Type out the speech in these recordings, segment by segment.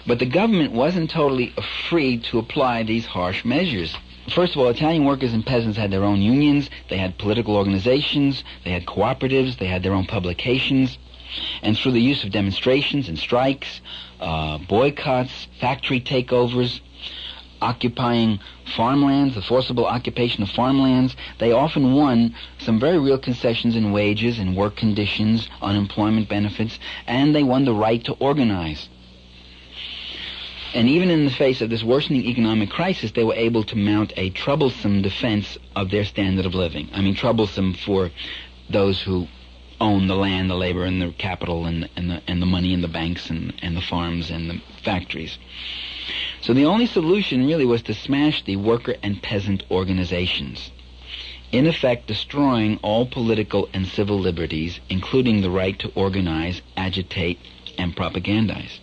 But the government wasn't totally free to apply these harsh measures. First of all, Italian workers and peasants had their own unions, they had political organizations, they had cooperatives, they had their own publications, and through the use of demonstrations and strikes, boycotts, factory takeovers, occupying farmlands, the forcible occupation of farmlands, they often won some very real concessions in wages and work conditions, unemployment benefits, and they won the right to organize. And even in the face of this worsening economic crisis, they were able to mount a troublesome defense of their standard of living. I mean, troublesome for those who own the land, the labor, and the capital, and the money, and the banks, and the farms, and the factories. So the only solution really was to smash the worker and peasant organizations, in effect destroying all political and civil liberties, including the right to organize, agitate, and propagandize.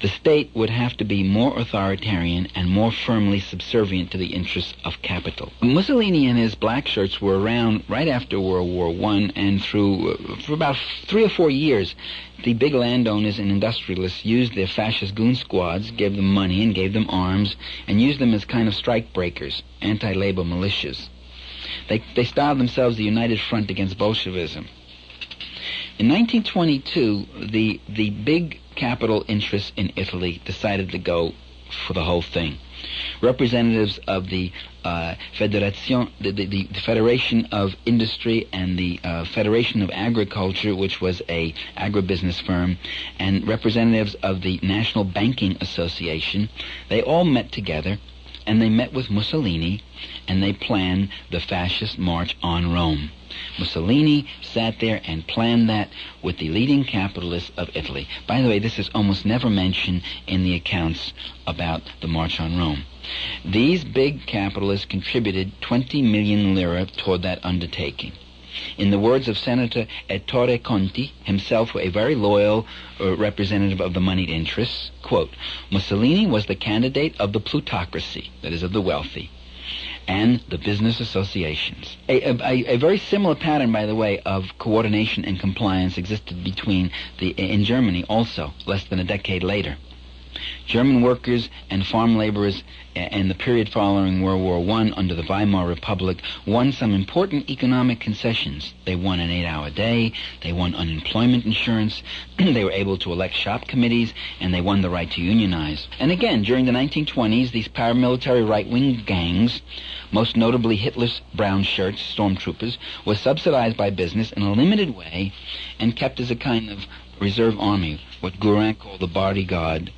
The state would have to be more authoritarian and more firmly subservient to the interests of capital. Mussolini and his black shirts were around right after World War I, and for about 3 or 4 years, the big landowners and industrialists used their fascist goon squads, gave them money and gave them arms, and used them as kind of strike breakers, anti-labor militias. They styled themselves the United Front Against Bolshevism. In 1922, the big capital interests in Italy decided to go for the whole thing. Representatives of the Federation of Industry and the Federation of Agriculture, which was a agribusiness firm, and representatives of the National Banking Association, they all met together, and they met with Mussolini, and they planned the fascist march on Rome. Mussolini sat there and planned that with the leading capitalists of Italy. By the way, this is almost never mentioned in the accounts about the March on Rome. These big capitalists contributed 20 million lire toward that undertaking. In the words of Senator Ettore Conti, himself a very loyal representative of the moneyed interests, quote, Mussolini was the candidate of the plutocracy, that is, of the wealthy, and the business associations. A very similar pattern, by the way, of coordination and compliance existed in Germany also, less than a decade later. German workers and farm laborers in the period following World War I under the Weimar Republic won some important economic concessions. They won an 8-hour day, they won unemployment insurance, they were able to elect shop committees, and they won the right to unionize. And again, during the 1920s, these paramilitary right-wing gangs, most notably Hitler's brown shirts, stormtroopers, were subsidized by business in a limited way and kept as a kind of reserve army, what Gurin called the bodyguard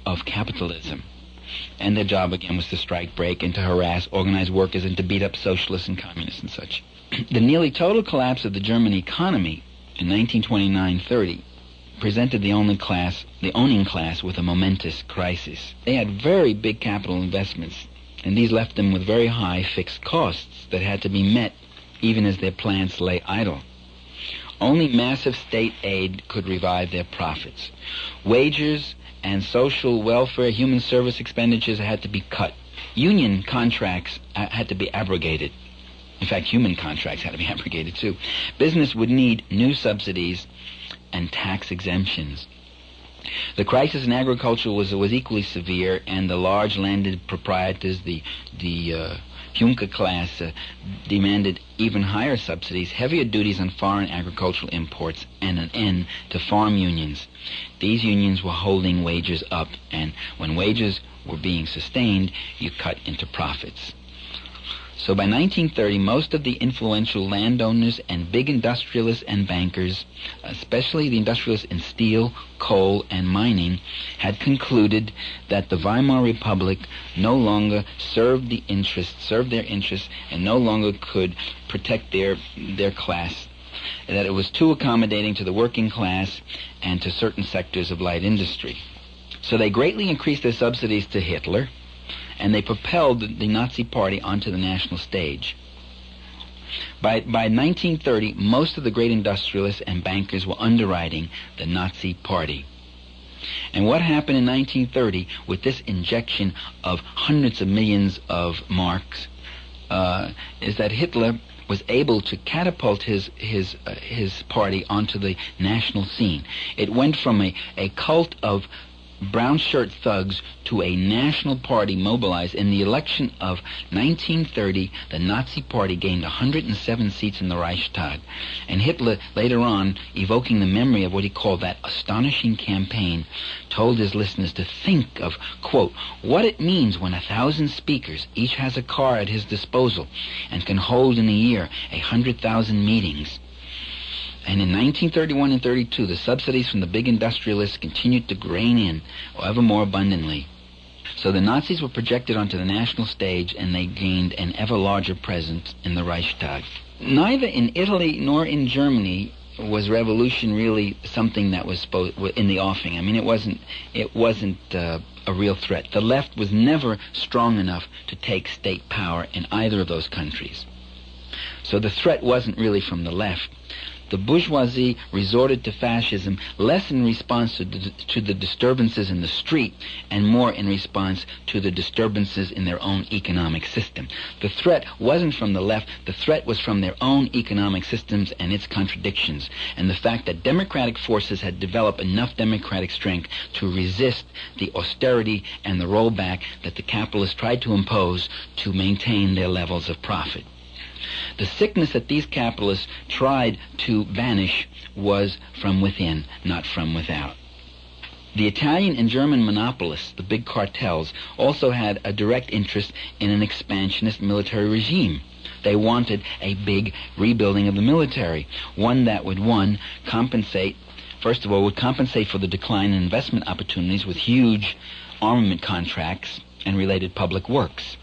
of capitalism. And their job again was to strike, break, and to harass organized workers and to beat up socialists and communists and such. The nearly total collapse of the German economy in 1929-30 presented the owning class with a momentous crisis. They had very big capital investments, and these left them with very high fixed costs that had to be met even as their plants lay idle. Only massive state aid could revive their profits. Wages and social welfare, human service expenditures had to be cut. Union contracts had to be abrogated. In fact, human contracts had to be abrogated too. Business would need new subsidies and tax exemptions. The crisis in agriculture was equally severe, and the large landed proprietors, the Junker class, demanded even higher subsidies, heavier duties on foreign agricultural imports, and an end to farm unions. These unions were holding wages up, and when wages were being sustained, you cut into profits. So by 1930, most of the influential landowners and big industrialists and bankers, especially the industrialists in steel, coal, and mining, had concluded that the Weimar Republic no longer served their interests, and no longer could protect their class, that it was too accommodating to the working class and to certain sectors of light industry. So they greatly increased their subsidies to Hitler, and they propelled the Nazi Party onto the national stage. By 1930, most of the great industrialists and bankers were underwriting the Nazi Party. And what happened in 1930 with this injection of hundreds of millions of marks is that Hitler was able to catapult his party onto the national scene. It went from a cult of brown shirt thugs to a national party mobilized. In the election of 1930, the Nazi Party gained 107 seats in the Reichstag. And Hitler, later on, evoking the memory of what he called that astonishing campaign, told his listeners to think of, quote, what it means when 1,000 speakers, each has a car at his disposal, and can hold in a year 100,000 meetings. And in 1931 and 32, the subsidies from the big industrialists continued to rain in ever more abundantly. So the Nazis were projected onto the national stage, and they gained an ever larger presence in the Reichstag. Neither in Italy nor in Germany was revolution really something that was in the offing. I mean, it wasn't a real threat. The left was never strong enough to take state power in either of those countries. So the threat wasn't really from the left. The bourgeoisie resorted to fascism less in response to the disturbances in the street and more in response to the disturbances in their own economic system. The threat wasn't from the left. The threat was from their own economic systems and its contradictions, and the fact that democratic forces had developed enough democratic strength to resist the austerity and the rollback that the capitalists tried to impose to maintain their levels of profit. The sickness that these capitalists tried to banish was from within, not from without. The Italian and German monopolists, the big cartels, also had a direct interest in an expansionist military regime. They wanted a big rebuilding of the military, one that would, compensate for the decline in investment opportunities with huge armament contracts and related public works.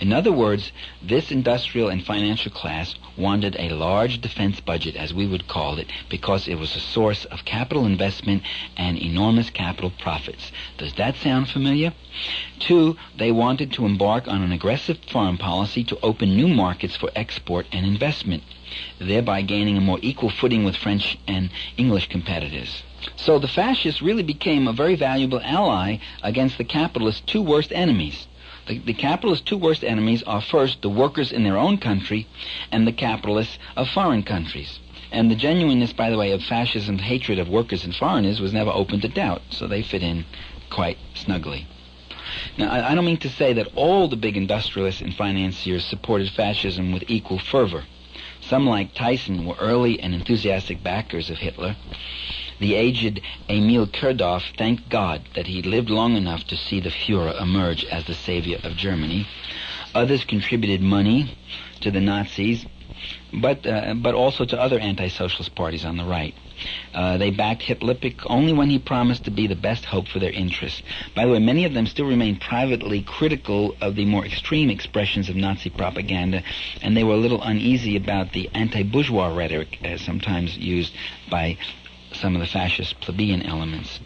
In other words, this industrial and financial class wanted a large defense budget, as we would call it, because it was a source of capital investment and enormous capital profits. Does that sound familiar? 2, they wanted to embark on an aggressive foreign policy to open new markets for export and investment, thereby gaining a more equal footing with French and English competitors. So the fascists really became a very valuable ally against the capitalists' two worst enemies. The capitalists' two worst enemies are, first, the workers in their own country and the capitalists of foreign countries. And the genuineness, by the way, of fascism's hatred of workers and foreigners was never open to doubt, so they fit in quite snugly. Now, I don't mean to say that all the big industrialists and financiers supported fascism with equal fervor. Some, like Tyson, were early and enthusiastic backers of Hitler. The aged Emil Kerdorf thanked God that he lived long enough to see the Führer emerge as the savior of Germany. Others contributed money to the Nazis, but also to other anti-socialist parties on the right. They backed Hitler only when he promised to be the best hope for their interests. By the way, many of them still remain privately critical of the more extreme expressions of Nazi propaganda, and they were a little uneasy about the anti-bourgeois rhetoric sometimes used by some of the fascist plebeian elements.